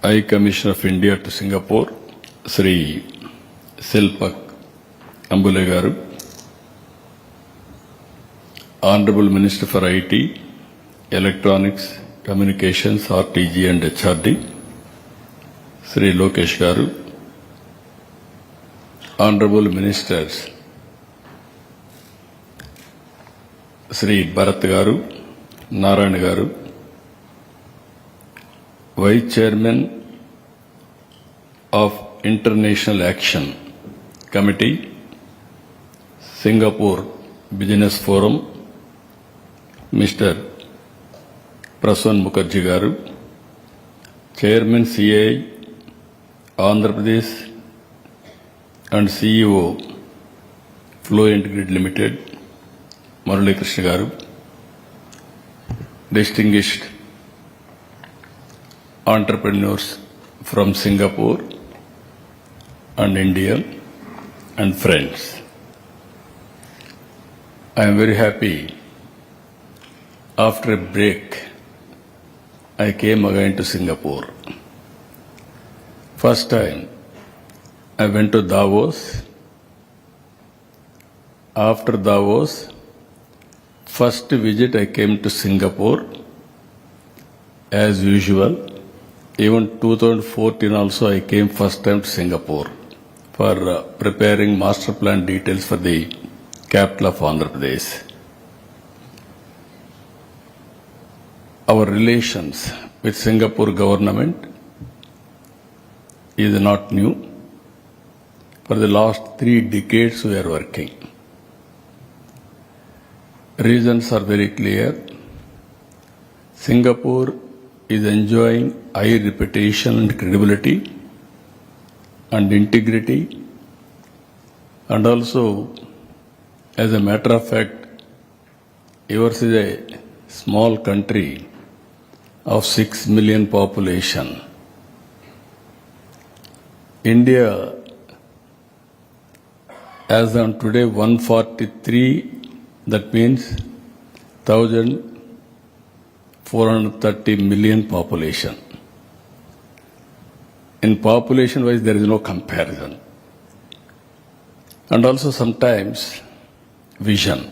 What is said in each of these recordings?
High Commissioner of India to Singapore, Sri Silpak Ambule Garu, Honorable Minister for IT, Electronics, Communications, RTG and HRD, Sri Lokesh Garu, Honorable Ministers, Sri Bharat Garu, Narayan Garu, Vice Chairman of International Action Committee, Singapore Business Forum, Mr. Prasan Mukherjee Garu, Chairman CI, Andhra Pradesh and CEO Fluent Grid Limited, Murali Krishna Garu, distinguished entrepreneurs from Singapore and India and friends. I am very happy. After a break, I came again to Singapore. First time, I went to Davos. After Davos, first visit I came to Singapore. As usual, even 2014 also I came first time to Singapore for preparing master plan details for the capital of Andhra Pradesh. Our relations with Singapore government is not new. For the last 3 decades we are working. Reasons are very clear. Singapore is enjoying high reputation and credibility and integrity, and also, as a matter of fact, yours is a small country of 6 million population. India, as on today, 143, that means 1,430 million population. In population wise, there is no comparison. And also sometimes vision.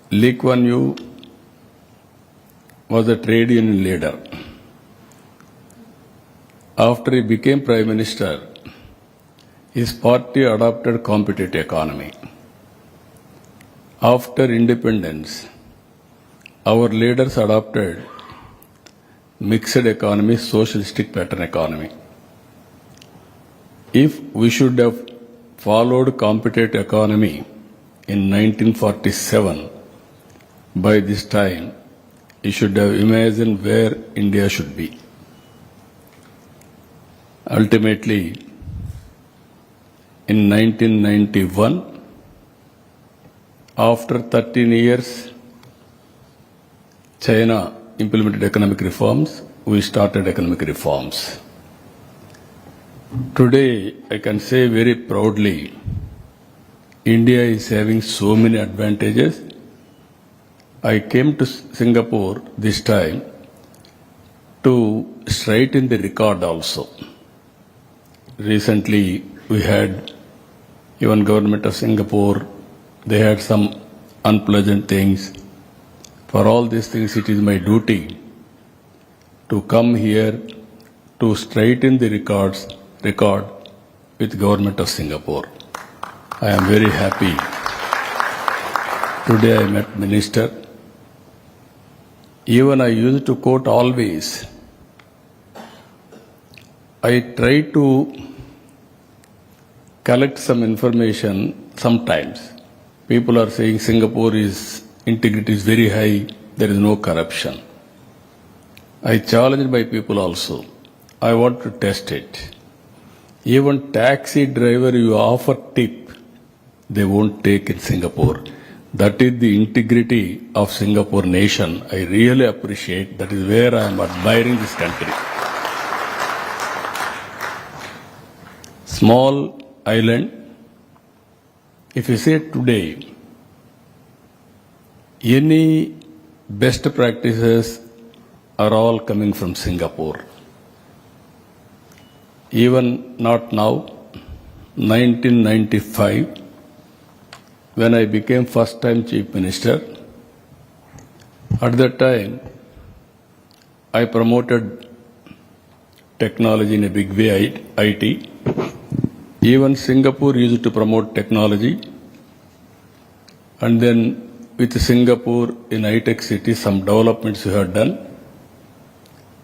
Lee Kuan Yew was a trade union leader. After he became Prime Minister, his party adopted competitive economy. After independence, our leaders adopted mixed economy, socialistic pattern economy. If we should have followed competitive economy in 1947, by this time, you should have imagined where India should be. Ultimately, in 1991, after 13 years, China implemented economic reforms, we started economic reforms. Today, I can say very proudly, India is having so many advantages. I came to Singapore this time to straighten the record also. Recently, we had even government of Singapore, they had some unpleasant things. For all these things, it is my duty to come here to straighten the record with government of Singapore. I am very happy. Today I met Minister. Even I used to quote always. I try to collect some information sometimes. People are saying Singapore is integrity is very high, there is no corruption. I challenge my people also. I want to test it. Even taxi driver you offer tip, they won't take in Singapore. That is the integrity of Singapore nation. I really appreciate. That is where I am admiring this country. Small island. If you say today, any best practices are all coming from Singapore. Even not now, 1995, when I became first time Chief Minister, at that time, I promoted technology in a big way, IT. Even Singapore used to promote technology. And then with Singapore in high-tech city, some developments we had done.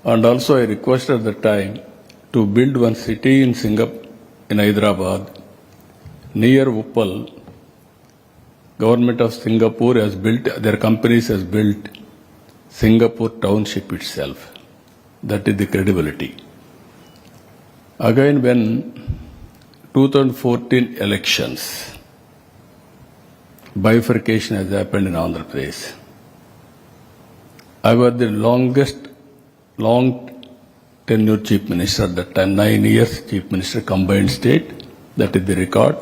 And also I requested at the time to build one city in Singapore, in Hyderabad, near Uppal. Government of Singapore has built, their companies has built Singapore township itself. That is the credibility. Again, when 2014 elections, bifurcation has happened in Andhra Pradesh. I was the long tenure Chief Minister at that time, 9 years Chief Minister combined state, that is the record,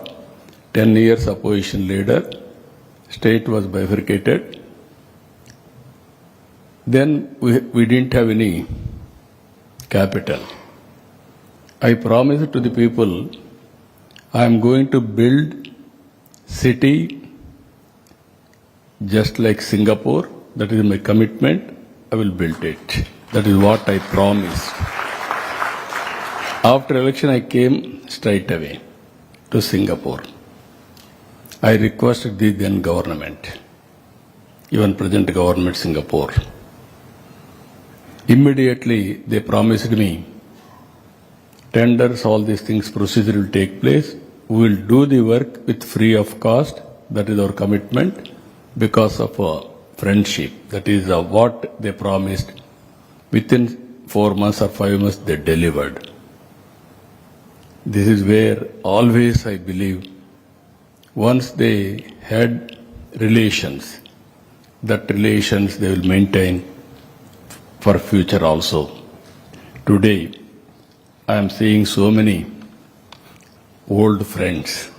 10 years opposition leader, state was bifurcated. Then we didn't have any capital. I promised to the people, I am going to build city just like Singapore. That is my commitment. I will build it. That is what I promised. After election, I came straight away to Singapore. I requested the then government, even present government Singapore. Immediately, they promised me, tenders, all these things, procedure will take place. We will do the work with free of cost. That is our commitment because of friendship. That is what they promised. Within 4 months or 5 months, they delivered. This is where always I believe, once they had relations, that relations they will maintain for future also. Today, I am seeing so many old friends.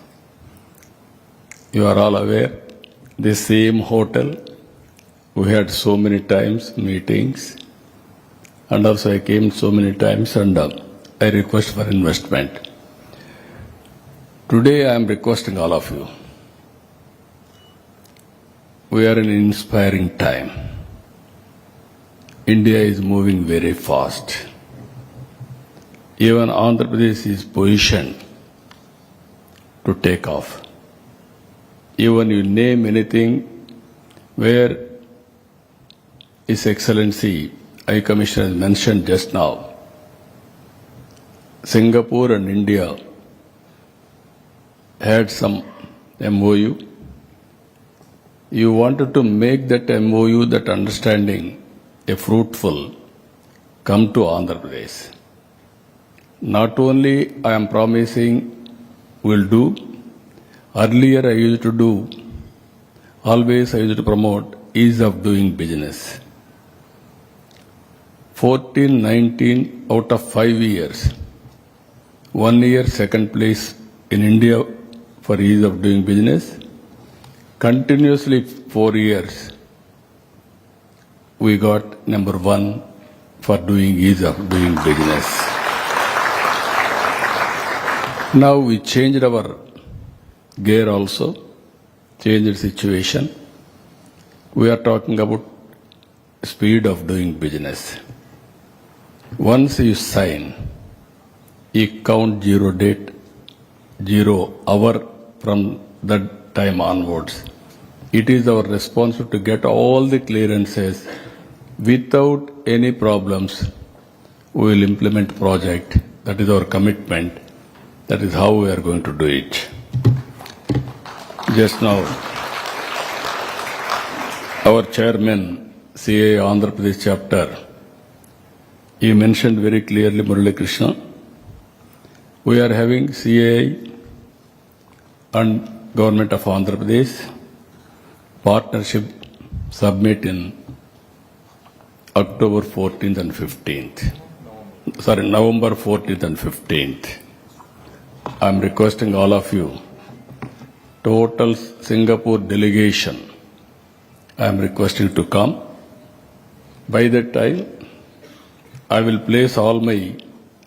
You are all aware, the same hotel, we had so many times meetings, and also I came so many times and I request for investment. Today I am requesting all of you. We are in an inspiring time. India is moving very fast. Even Andhra Pradesh is positioned to take off. Even you name anything where His Excellency High Commissioner has mentioned just now, Singapore and India had some MOU. You wanted to make that MOU, that understanding, a fruitful, come to Andhra Pradesh. Not only I am promising will do, earlier I used to do, always I used to promote ease of doing business. 14, 19 out of 5 years, 1 year second place in India for ease of doing business. Continuously 4 years, we got number 1 for doing ease of doing business. Now we changed our gear also, changed situation. We are talking about speed of doing business. Once you sign, you count 0 date, 0 hour from that time onwards. It is our responsibility to get all the clearances without any problems. We will implement project. That is our commitment. That is how we are going to do it. Just now, our chairman, CA Andhra Pradesh chapter, he mentioned very clearly, Murali Krishna, we are having CA and Government of Andhra Pradesh partnership summit in October 14th and 15th. November 14th and 15th. I am requesting all of you, total Singapore delegation, I am requesting to come. By that time, I will place all my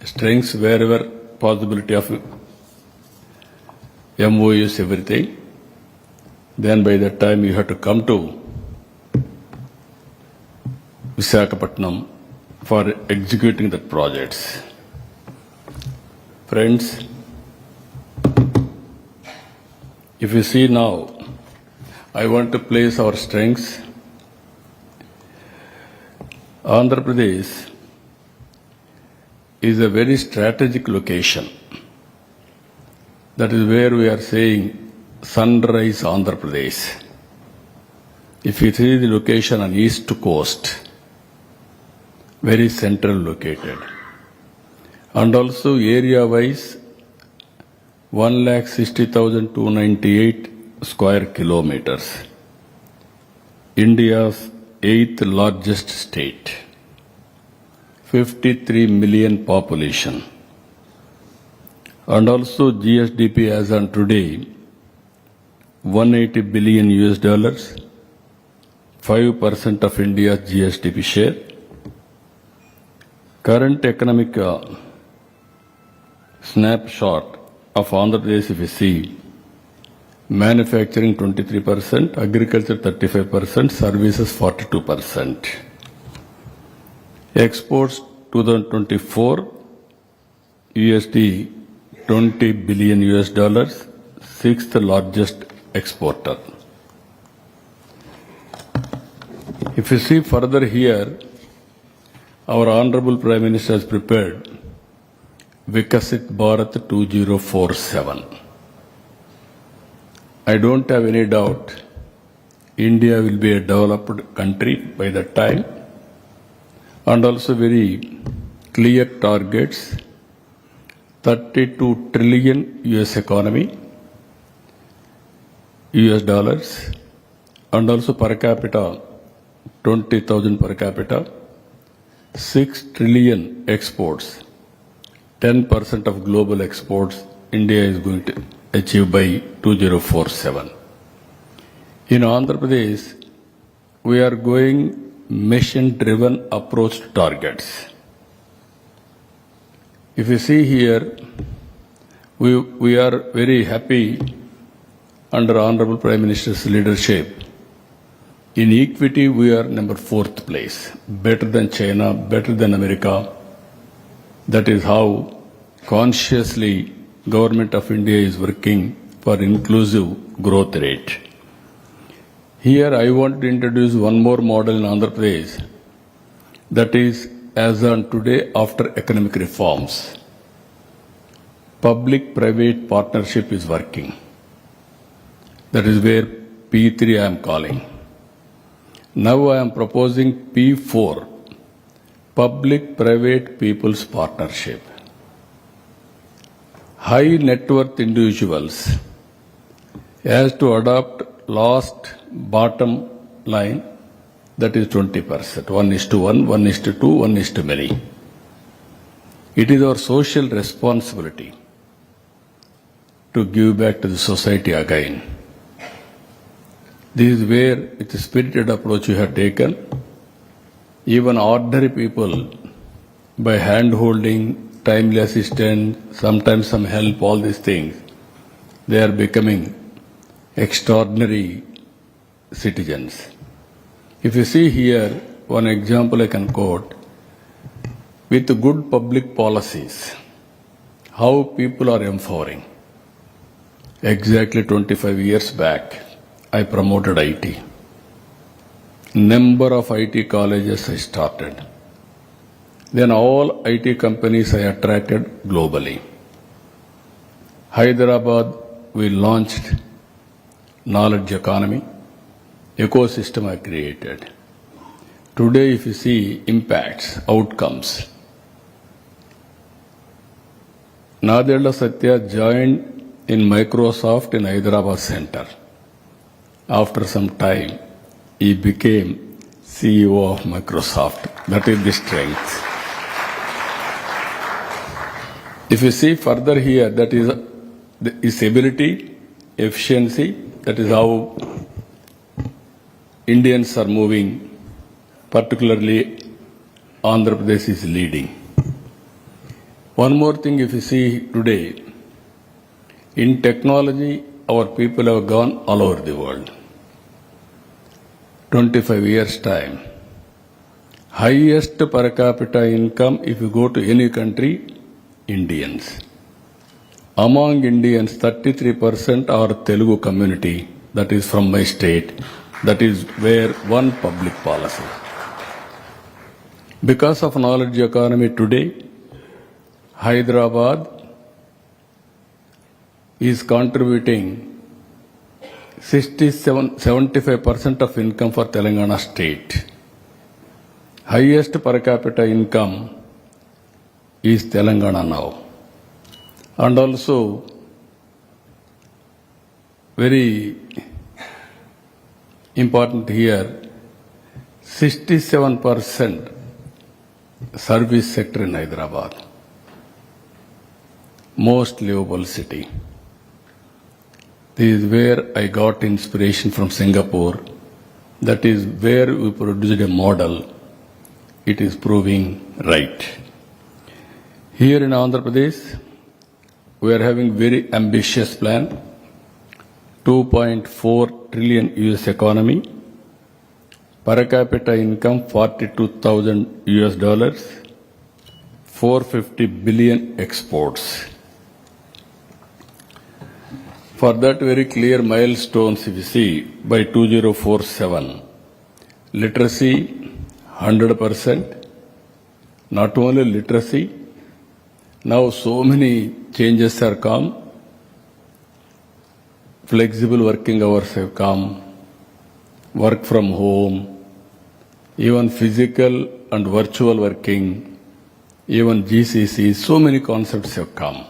strengths wherever possibility of MOUs, everything. Then by that time you have to come to Visakhapatnam for executing the projects. Friends, if you see now, I want to place our strengths. Andhra Pradesh is a very strategic location. That is where we are saying sunrise Andhra Pradesh. If you see the location on east coast, very central located. And also area-wise, 1,60,298 square kilometers. India's 8th largest state. 53 million population. And also GSDP as on today, 180 billion US dollars, 5% of India's GSDP share. Current economic snapshot of Andhra Pradesh, if you see, manufacturing 23%, agriculture 35%, services 42%. Exports 2024, USD 20 billion US dollars, 6th largest exporter. If you see further here, our Honorable Prime Minister has prepared Vikasit Bharat 2047. I don't have any doubt India will be a developed country by that time, and also very clear targets, 32 trillion US economy, US dollars, and also per capita, 20,000 per capita, 6 trillion exports, 10% of global exports India is going to achieve by 2047. In Andhra Pradesh, we are going mission-driven approach to targets. If you see here, we are very happy under Honorable Prime Minister's leadership. In equity, we are number 4th place, better than China, better than America. That is how consciously Government of India is working for inclusive growth rate. Here I want to introduce one more model in Andhra Pradesh, that is as on today after economic reforms. Public-private partnership is working. That is where P3 I am calling. Now I am proposing P4, Public-Private People's Partnership. High net worth individuals has to adopt last bottom line, that is 20%, 1:1, 1:2, 1:many. It is our social responsibility to give back to the society again. This is where, with a spirited approach you have taken, even ordinary people, by hand-holding, timely assistance, sometimes some help, all these things, they are becoming extraordinary citizens. If you see here, one example I can quote, with good public policies, how people are empowering. Exactly 25 years back, I promoted IT. Number of IT colleges I started. Then all IT companies I attracted globally. Hyderabad, we launched knowledge economy, ecosystem I created. Today, if you see impacts, outcomes, Nadella Satya joined in Microsoft in Hyderabad Center. After some time, he became CEO of Microsoft. That is the strength. If you see further here, that is his ability, efficiency, that is how Indians are moving, particularly Andhra Pradesh is leading. One more thing, if you see today, in technology, our people have gone all over the world. 25 years time. Highest per capita income, if you go to any country, Indians. Among Indians, 33% are Telugu community, that is from my state, that is where one public policy. Because of knowledge economy today, Hyderabad is contributing 75% of income for Telangana state. Highest per capita income is Telangana now. And also, very important here, 67% service sector in Hyderabad. Most livable city. This is where I got inspiration from Singapore. That is where we produced a model. It is proving right. Here in Andhra Pradesh, we are having very ambitious plan. 2.4 trillion US economy. Per capita income $42,000. 450 billion exports. For that very clear milestones, if you see, by 2047, literacy 100%, not only literacy, now so many changes are come, flexible working hours have come, work from home, even physical and virtual working, even GCC, so many concepts have come.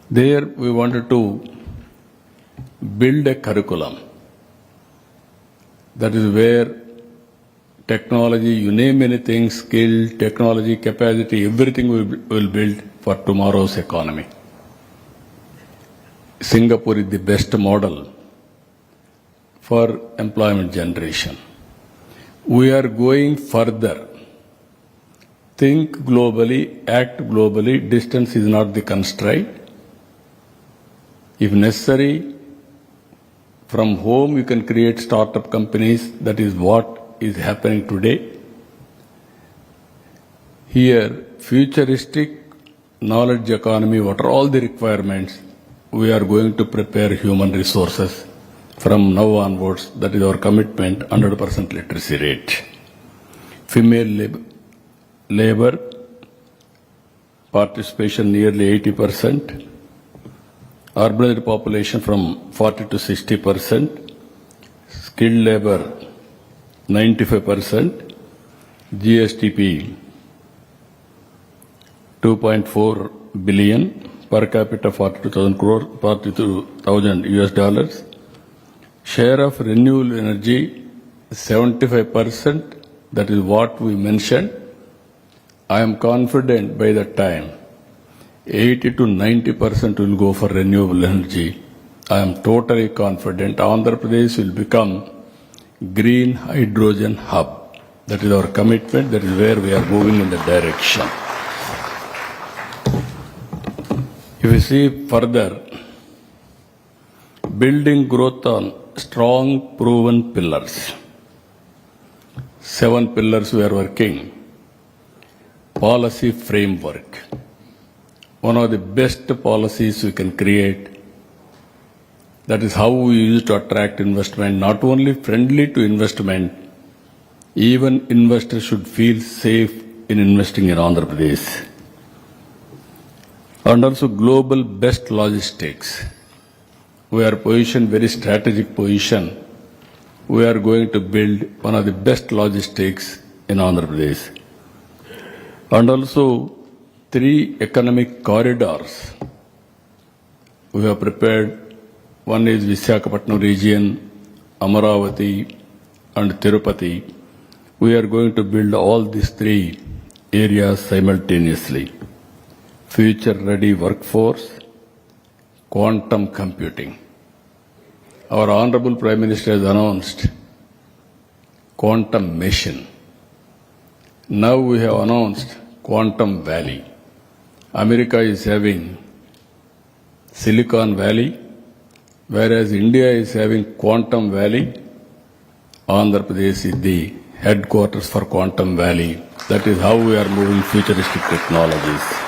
There we wanted to build a curriculum. That is where technology, you name anything, skill, technology, capacity, everything we will build for tomorrow's economy. Singapore is the best model for employment generation. We are going further. Think globally, act globally, distance is not the constraint. If necessary, from home you can create startup companies. That is what is happening today. Here, futuristic knowledge economy, what are all the requirements, we are going to prepare human resources from now onwards. That is our commitment, 100% literacy rate. Female labor participation nearly 80%. Urban population from 40 to 60%. Skilled labor 95%. GSTP 2.4 billion. Per capita 42,000 US dollars. Share of renewable energy 75%. That is what we mentioned. I am confident by that time 80 to 90% will go for renewable energy. I am totally confident Andhra Pradesh will become green hydrogen hub. That is our commitment. That is where we are moving in the direction. If you see further, building growth on strong proven pillars. 7 pillars we are working. Policy framework. One of the best policies we can create. That is how we use to attract investment, not only friendly to investment, even investors should feel safe in investing in Andhra Pradesh. And also global best logistics. We are positioned very strategic position. We are going to build one of the best logistics in Andhra Pradesh. And also 3 economic corridors we have prepared. One is Visakhapatnam region, Amaravati and Tirupati. We are going to build all these 3 areas simultaneously. Future ready workforce, quantum computing. Our Honorable Prime Minister has announced quantum mission. Now we have announced Quantum Valley. America is having Silicon Valley, whereas India is having Quantum Valley. Andhra Pradesh is the headquarters for Quantum Valley. That is how we are moving futuristic technologies.